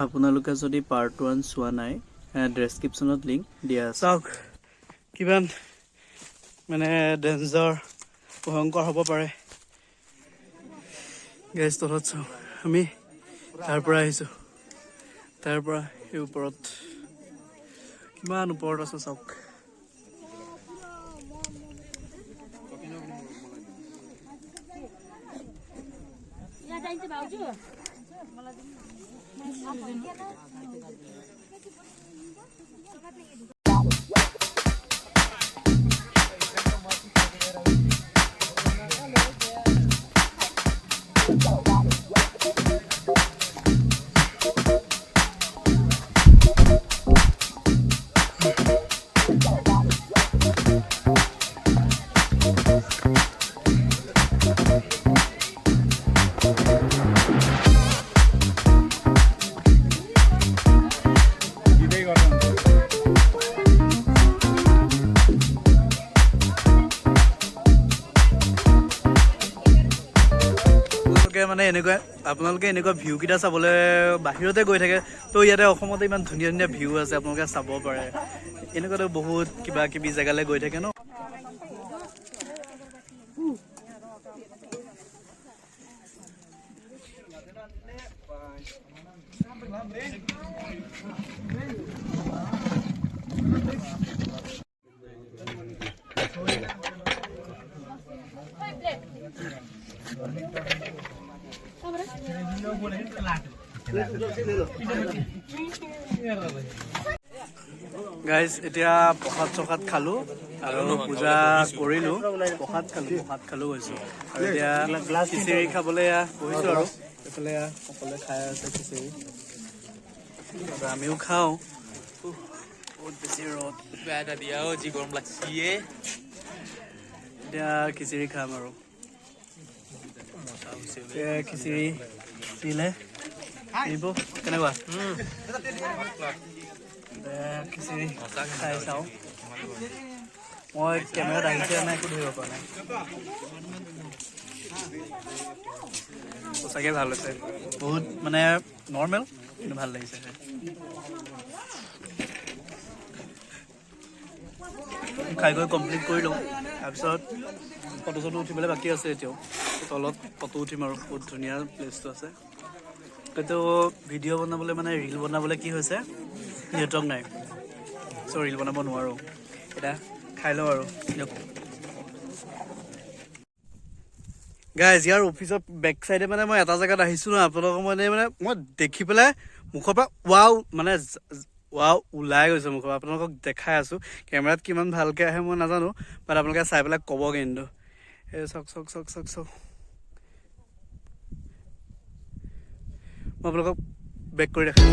আপোনালোকে যদি পাৰ্ট 1 চোৱা নাই ডেছক্ৰিপশ্যনত লিংক দিয়া আছে। চাওক কিমান মানে ডেঞ্জাৰ ভয়ংকৰ হ'ব পাৰে। গেছ তলত চাওঁ আমি তাৰ পৰা আহিছোঁ, তাৰ পৰা এই ওপৰত কিমান ওপৰত আছে চাওক। মানে আপোনালোকে এনেকুৱা ভিউ কেইটা চাবলৈ বাহিৰতে গৈ থাকে, তো ইয়াতে অসমতে ইমান ধুনীয়া ধুনীয়া ভিউ আছে, আপোনালোকে চাব পাৰে। এনেকুৱাতো বহুত কিবা কিবি জেগালৈ গৈ থাকে ন। গাইজ এতিয়া প্ৰসাদ খালো আৰু পূজা কৰিলো, প্ৰসাদ খালো গৈছো আৰু এতিয়া খিচিৰি খাবলৈ বহিছো আৰু এইফালে সকলোৱে খাই আছে খিচিৰি, আমিও খাওঁ। বহুত বেছি ৰ'দ, যি গৰম লাগছে। এতিয়া খিচিৰি খাম আৰু খিচিৰি দিলে দিব কেনেকুৱা খিচিৰি খাই চাওঁ। মই কেমেৰাত আহিছে নাই একো ধৰিব পৰা নাই, সঁচাকৈ ভাল হৈছে। বহুত মানে নৰ্মেল কিন্তু ভাল লাগিছে। খাই গৈ কমপ্লিট কৰি লওঁ, তাৰপিছত ফটো চটো উঠিবলৈ বাকী আছে। এতিয়াও তলত ফটো উঠিম আৰু বহুত ধুনীয়া প্লেচটো আছে। কিন্তু ভিডিঅ' বনাবলৈ মানে ৰীল বনাবলৈ কি হৈছে, নেটৱৰ্ক নাই, চ' ৰীল বনাব নোৱাৰোঁ। এতিয়া খাই লওঁ আৰু দিয়ক। গাইজ ইয়াৰ অফিচৰ বেক চাইডে মানে মই এটা জেগাত আহিছোঁ ন, আপোনালোকক মই দেখি পেলাই মুখৰ পৰা ৱাও ওলাই গৈছে মুখৰ পৰা। আপোনালোকক দেখাই আছোঁ, কেমেৰাত কিমান ভালকৈ আহে মই নাজানো, বাট আপোনালোকে চাই পেলাই ক'ব। কিন্তু এই চাওক মই আপোনালোকক বেক কৰি দেখাইছোঁ।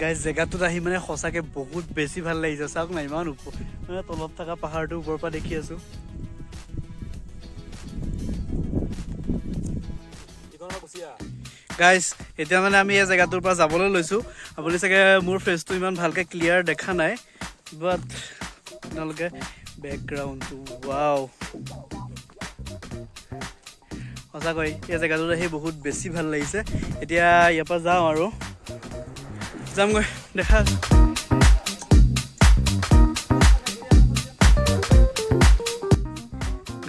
গাইজ জেগাটোত আহি মানে সঁচাকৈ বহুত বেছি ভাল লাগিছে। চাওক না, ইমান মানে তলত থকা পাহাৰটো ওপৰৰ পৰা দেখি আছোঁ। গাইজ এতিয়া মানে আমি এই জেগাটোৰ পৰা যাবলৈ লৈছোঁ। আপুনি চাগে মোৰ ফেচটো ইমান ভালকৈ ক্লিয়াৰ দেখা নাই, বাট আপোনালোকে বেকগ্ৰাউণ্ডটো ৱাও, সঁচাকৈ এই জেগাটোত আহি বহুত বেছি ভাল লাগিছে। এতিয়া ইয়াৰ পৰা যাওঁ আৰু যামগৈ, দেখা।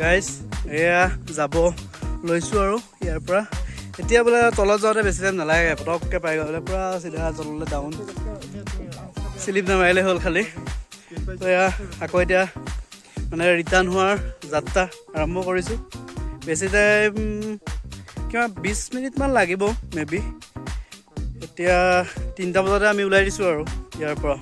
গাইজ এয়া যাব লৈছোঁ আৰু ইয়াৰ পৰা এতিয়া বোলে তলত যাওঁতে বেছি টাইম নালাগে, পটককৈ পাই গ'লে পূৰা চিধা তললৈ ডাউন, শ্লিপ নামাৰিলে হ'ল খালি। তো এয়া আকৌ এতিয়া মানে ৰিটাৰ্ণ হোৱাৰ যাত্ৰা আৰম্ভ কৰিছোঁ। বেছি টাইম কিমান 20 মিনিটমান লাগিব মেবি। এতিয়া 3টা বজাতে আমি ওলাই দিছোঁ আৰু ইয়াৰ পৰা।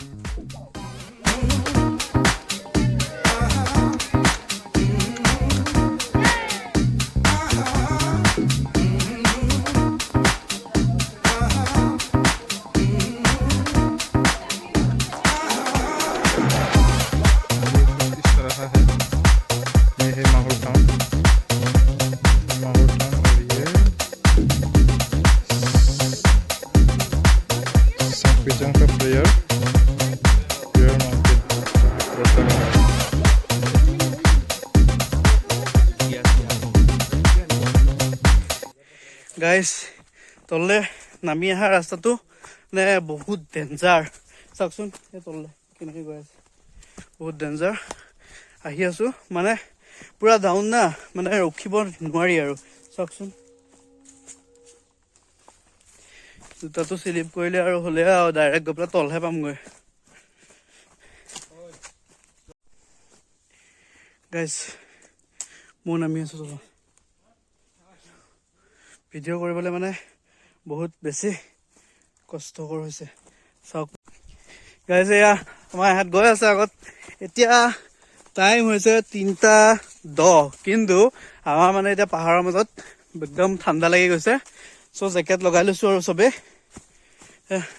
গাইজ তললৈ নামি অহা ৰাস্তাটো মানে বহুত ডেঞ্জাৰ। চাওকচোন এই তললৈ কেনেকৈ গৈ আছে, বহুত ডেঞ্জাৰ। আহি আছোঁ মানে পূৰা ডাউন না, মানে ৰখিব নোৱাৰি আৰু। চাওকচোন জোতাটো শ্লিপ কৰিলে আৰু হ'লে আৰু ডাইৰেক্ট গৈ পেলাই তলহে পামগৈ। গাইজ মই নামি আছোঁ তলত। ভিডিঅ' কৰিবলৈ মানে বহুত বেছি কষ্টকৰ হৈছে। চাওক গাইজ এয়া আমাৰ ইয়াত গৈ আছে আগত। এতিয়া টাইম হৈছে 3:10, কিন্তু আমাৰ মানে এতিয়া পাহাৰৰ মাজত একদম ঠাণ্ডা লাগি গৈছে। চ' জেকেট লগাই লৈছোঁ আৰু চবেই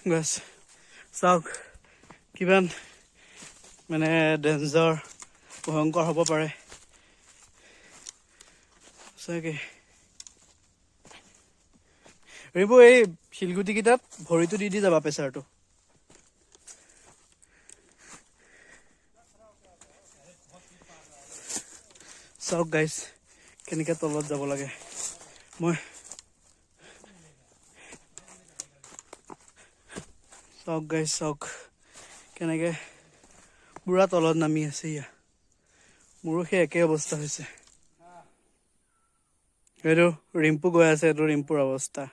গৈ আছে। চাওক কিমান মানে ডেঞ্জাৰ, ভয়ংকৰ হ'ব পাৰে সঁচাকৈ। ৰিবু এই শিলগুটিকেইটাত ভৰিটো দি যাবা প্ৰেছাৰটো। চাওক গাইজ কেনেকৈ তলত যাব লাগে। মই চাওক গাইজ, চাওক কেনেকৈ পুৰা তলত নামি আছে। ইয়া মোৰো সেই একেই অৱস্থা হৈছে। এইটো ৰিম্পু গৈ আছে, এইটো ৰিম্পুৰ অৱস্থা।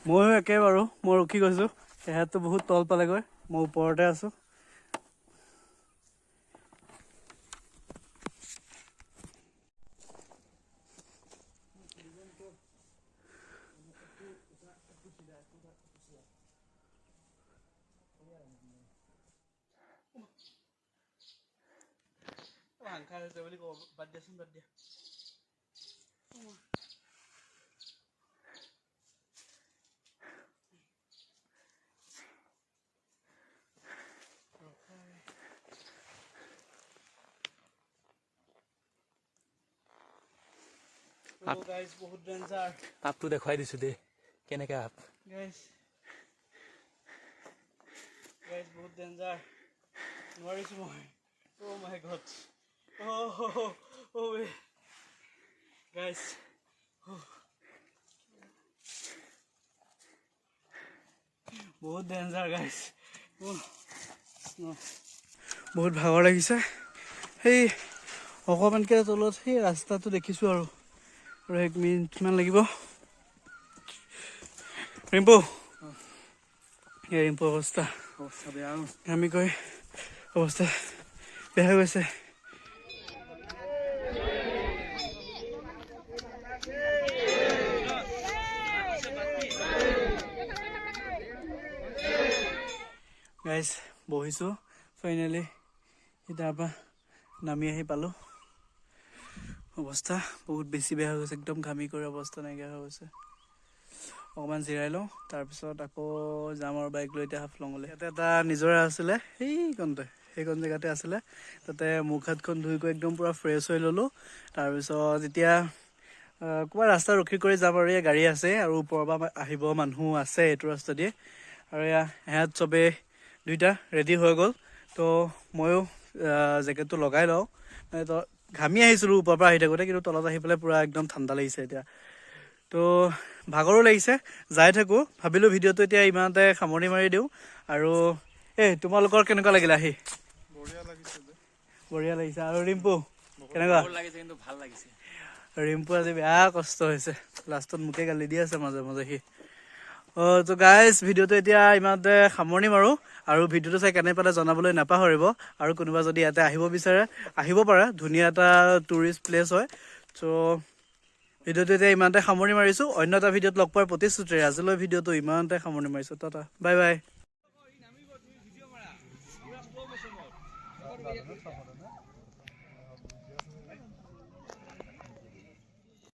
ময়ো একে বাৰু, মই ৰখি গৈছোঁ। সেহাতটো বহুত তল পালেগৈ, মই ওপৰতে আছোঁ। হাংখা হৈছে বুলি ক'ব, বাদ দিয়াচোন, বাদ দিয়া। গাইজ বহুত ডেঞ্জাৰ। আপটো দেখুৱাই দিছোঁ দেই কেনেকৈ আপ। গাইজ গাইজ বহুত ডেঞ্জাৰ, নোৱাৰিছোঁ মই। অ' মাই গড, অ' গাইজ বহুত ডেঞ্জাৰ গাইজ। বহুত ভাগৰ লাগিছে। সেই অকণমানকৈ তলত সেই ৰাস্তাটো দেখিছোঁ আৰু 1 মিনিটমান লাগিব। ৰিম্পু এই ৰিম্পুৰ অৱস্থা বেয়া, আমি কৈ অৱস্থা বেয়া হৈ গৈছে। গাইজ বহিছোঁ ফাইনেলি, তাৰপৰা নামি আহি পালোঁ। অৱস্থা বহুত বেছি বেয়া হৈ গৈছে, একদম ঘামি কৰি অৱস্থা নাইকিয়া হৈ গৈছে। অকণমান জিৰাই লওঁ, তাৰপিছত আকৌ যাম আৰু বাইক লৈ এতিয়া হাফলঙলৈ। ইয়াতে এটা নিজৰা আছিলে, সেইকণ জেগাতে আছিলে। তাতে মুখ হাতখন ধুই কৰি একদম পূৰা ফ্ৰেছ হৈ ল'লোঁ। তাৰপিছত এতিয়া ক'ৰবাত ৰাস্তা ৰখি কৰি যাম আৰু। গাড়ী আছে আৰু ওপৰৰ পৰা আহিব মানুহ আছে এইটো ৰাস্তা দিয়ে। আৰু সিহঁত চবেই 2টা ৰেডি হৈ গ'ল। তো ময়ো জেকেটটো লগাই লওঁ। মানে তো ঘামি আহিছিলোঁ ওপৰৰ পৰা আহি থাকোঁতে, কিন্তু তলত আহি পেলাই পূৰা একদম ঠাণ্ডা লাগিছে এতিয়া। তো ভাগৰো লাগিছে, যাই থাকোঁ। ভাবিলোঁ ভিডিঅ'টো এতিয়া ইমানতে সামৰণি মাৰি দিওঁ। আৰু তোমালোকৰ কেনেকুৱা লাগিলে আহি? বঢ়িয়া লাগিছে। বঢ়িয়া লাগিছে। আৰু ৰিম্পু কেনেকুৱা? লাগিছে কিন্তু ভাল লাগিছে। ৰিম্পু আজি বেয়া কষ্ট হৈছে লাষ্টত মোকে গালি দি আছে মাজে মাজে সি তো গাইজ ভিডিঅ'টো এতিয়া ইমানতে সামৰণি মাৰোঁ আৰু ভিডিঅ'টো চাই কেনে পালে জনাবলৈ নাপাহৰিব আৰু কোনোবা যদি ইয়াতে আহিব বিচাৰে আহিব পাৰে ধুনীয়া এটা টুৰিষ্ট প্লেচ হয় চ' ভিডিঅ'টো এতিয়া ইমানতে সামৰণি মাৰিছোঁ অন্য এটা ভিডিঅ'ত লগ পোৱাৰ প্ৰতিশ্ৰুতিৰে আজিলৈ ভিডিঅ'টো ইমানতে সামৰণি মাৰিছোঁ টাটা বাই বাই